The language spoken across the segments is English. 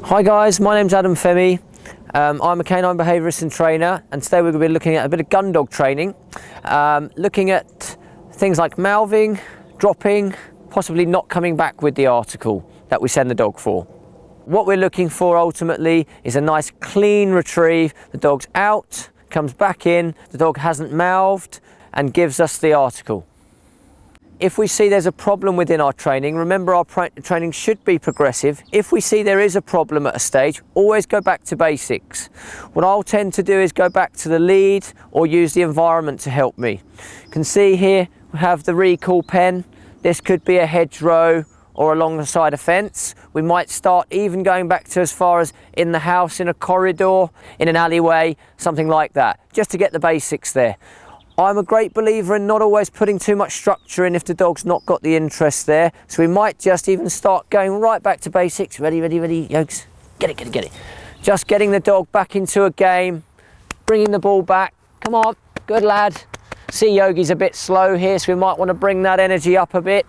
Hi guys, my name's Adem Fehmi. I'm a canine behaviourist and trainer, and today we're going to be looking at a bit of Gundog training, looking at things like mouthing, dropping, possibly not coming back with the article that we send the dog for. What we're looking for ultimately is a nice clean retrieve. The dog's out, comes back in, the dog hasn't mouthed and gives us the article. If we see there's a problem within our training, remember our training should be progressive. If we see there is a problem at a stage, always go back to basics. What I'll tend to do is go back to the lead or use the environment to help me. You can see here we have the recall pen. This could be a hedgerow or alongside a fence. We might start even going back to as far as in the house, in a corridor, in an alleyway, something like that, just to get the basics there. I'm a great believer in not always putting too much structure in if the dog's not got the interest there. So we might just even start going right back to basics. Ready, yokes. Get it. Just getting the dog back into a game, bringing the ball back. Come on, good lad. See, Yogi's a bit slow here, so we might want to bring that energy up a bit.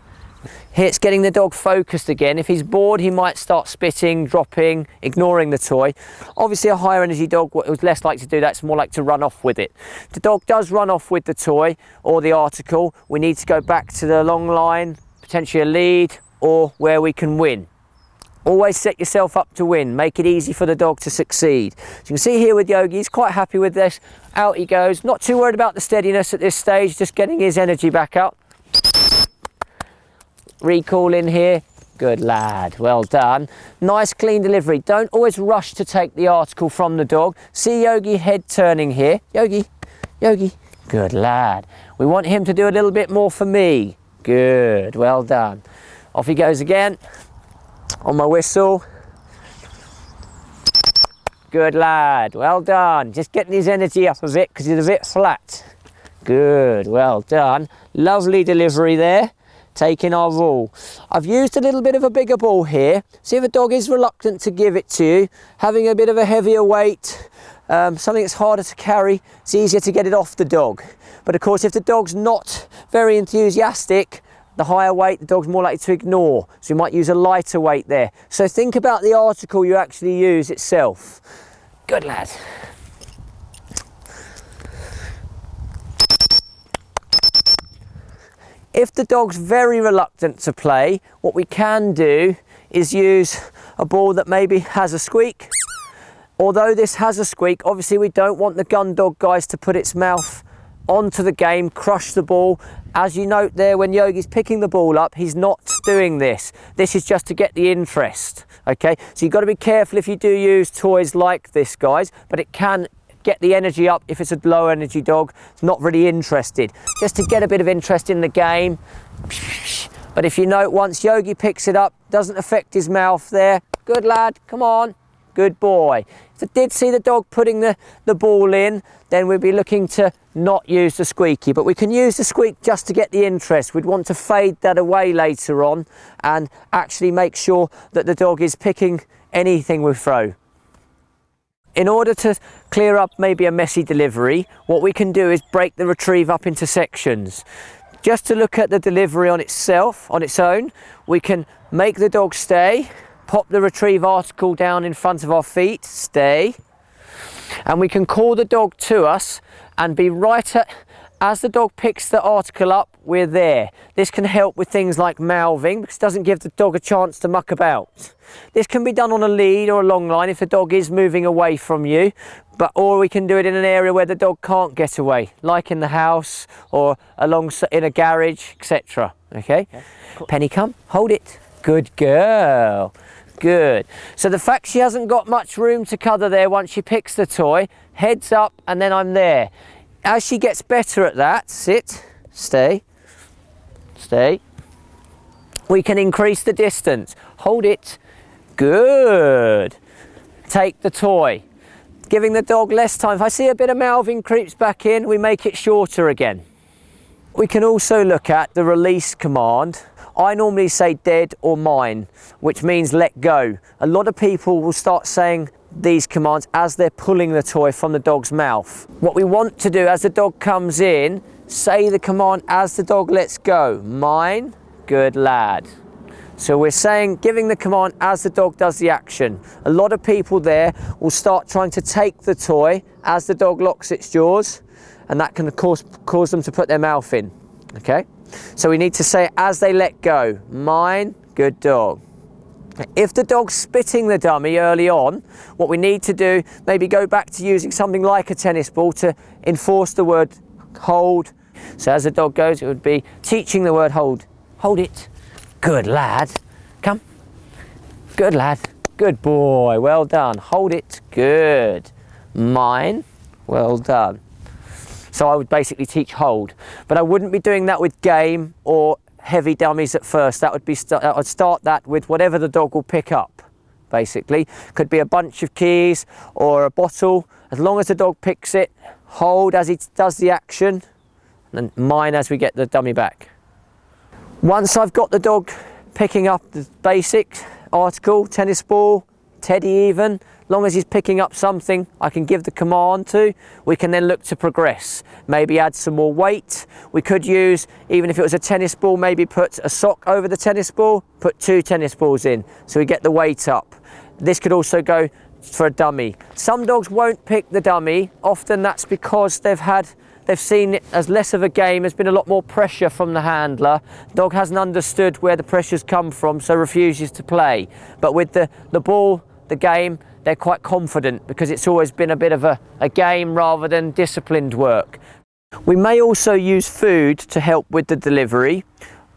Here it's getting the dog focused again. If he's bored, he might start spitting, dropping, ignoring the toy. Obviously a higher energy dog was less likely to do that. It's more like to run off with it. If the dog does run off with the toy or the article, we need to go back to the long line, potentially a lead, or where we can win. Always set yourself up to win. Make it easy for the dog to succeed. So you can see here with Yogi, he's quite happy with this. Out he goes. Not too worried about the steadiness at this stage, just getting his energy back up. Recall in here, good lad, well done. Nice clean delivery. Don't always rush to take the article from the dog. See Yogi head turning here. Yogi, good lad. We want him to do a little bit more for me. Good, well done. Off he goes again on my whistle. Good lad, well done. Just getting his energy up a bit because he's a bit flat. Good, well done. Lovely delivery there. Taking our rule. I've used a little bit of a bigger ball here. See if a dog is reluctant to give it to you, having a bit of a heavier weight, something that's harder to carry, it's easier to get it off the dog. But of course, if the dog's not very enthusiastic, the higher weight, the dog's more likely to ignore. So you might use a lighter weight there. So think about the article you actually use itself. Good lad. If the dog's very reluctant to play, what we can do is use a ball that maybe has a squeak. Although this has a squeak, obviously we don't want the Gundog guys to put its mouth onto the game, crush the ball. As you note there, when Yogi's picking the ball up, he's not doing this. This is just to get the interest, okay? So you've got to be careful if you do use toys like this, guys, but it can get the energy up if it's a low energy dog, it's not really interested, just to get a bit of interest in the game. But if you note, once Yogi picks it up, doesn't affect his mouth there. Good lad, come on, good boy. If I did see the dog putting the ball in, then we'd be looking to not use the squeaky, but we can use the squeak just to get the interest. We'd want to fade that away later on and actually make sure that the dog is picking anything we throw. In order to clear up maybe a messy delivery, what we can do is break the retrieve up into sections. Just to look at the delivery on itself, on its own, we can make the dog stay, pop the retrieve article down in front of our feet, stay, and we can call the dog to us and be right at, as the dog picks the article up, we're there. This can help with things like mouthing because it doesn't give the dog a chance to muck about. This can be done on a lead or a long line if the dog is moving away from you, or we can do it in an area where the dog can't get away, like in the house or in a garage, etc. Okay? Cool. Penny, come, hold it. Good girl. Good. So the fact she hasn't got much room to cover there once she picks the toy, heads up and then I'm there. As she gets better at that, sit, stay, we can increase the distance. Hold it. Good. Take the toy. Giving the dog less time. If I see a bit of mouthing creeps back in, we make it shorter again. We can also look at the release command. I normally say dead or mine, which means let go. A lot of people will start saying these commands as they're pulling the toy from the dog's mouth. What we want to do as the dog comes in, say the command as the dog lets go. Mine, good lad. So we're saying, giving the command as the dog does the action. A lot of people there will start trying to take the toy as the dog locks its jaws, and that can of course cause them to put their mouth in, okay? So we need to say as they let go, mine, good dog. If the dog's spitting the dummy early on, what we need to do, maybe go back to using something like a tennis ball to enforce the word hold. So as the dog goes, it would be teaching the word hold. Hold it. Good lad. Come. Good lad. Good boy. Well done. Hold it. Good. Mine. Well done. So I would basically teach hold, but I wouldn't be doing that with game or heavy dummies at first. That would be I'd start that with whatever the dog will pick up, basically. Could be a bunch of keys or a bottle. As long as the dog picks it, hold as he does the action, and mine as we get the dummy back. Once I've got the dog picking up the basic article, tennis ball, teddy even, as long as he's picking up something I can give the command to, we can then look to progress. Maybe add some more weight. We could use, even if it was a tennis ball, maybe put a sock over the tennis ball, put 2 tennis balls in, so we get the weight up. This could also go for a dummy. Some dogs won't pick the dummy. Often that's because they've seen it as less of a game. There's been a lot more pressure from the handler. Dog hasn't understood where the pressure's come from, so refuses to play. But with the ball, the game, they're quite confident because it's always been a bit of a game rather than disciplined work. We may also use food to help with the delivery.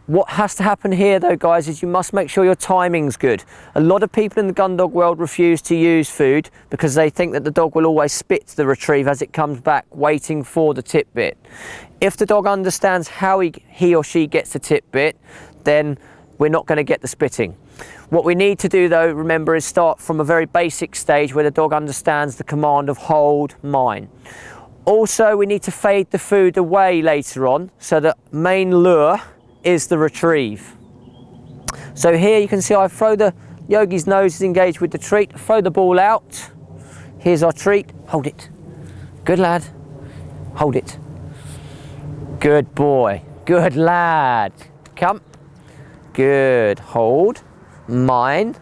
What has to happen here though, guys, is you must make sure your timing's good. A lot of people in the gun dog world refuse to use food because they think that the dog will always spit the retrieve as it comes back, waiting for the tip bit. If the dog understands how he or she gets the tip bit, then we're not going to get the spitting. What we need to do though, remember, is start from a very basic stage where the dog understands the command of hold, mine. Also, we need to fade the food away later on, so the main lure is the retrieve. So here you can see I throw the yogi's nose is engaged with the treat, throw the ball out. Here's our treat, hold it. Good lad, hold it. Good boy, good lad. Come, good, hold. Mine,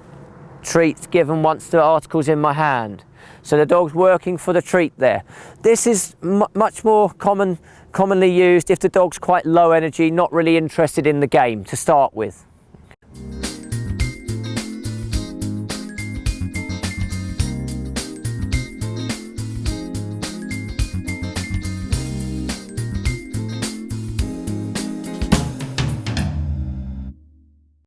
treats given once the article's in my hand. So the dog's working for the treat there. This is much more commonly used if the dog's quite low energy, not really interested in the game to start with.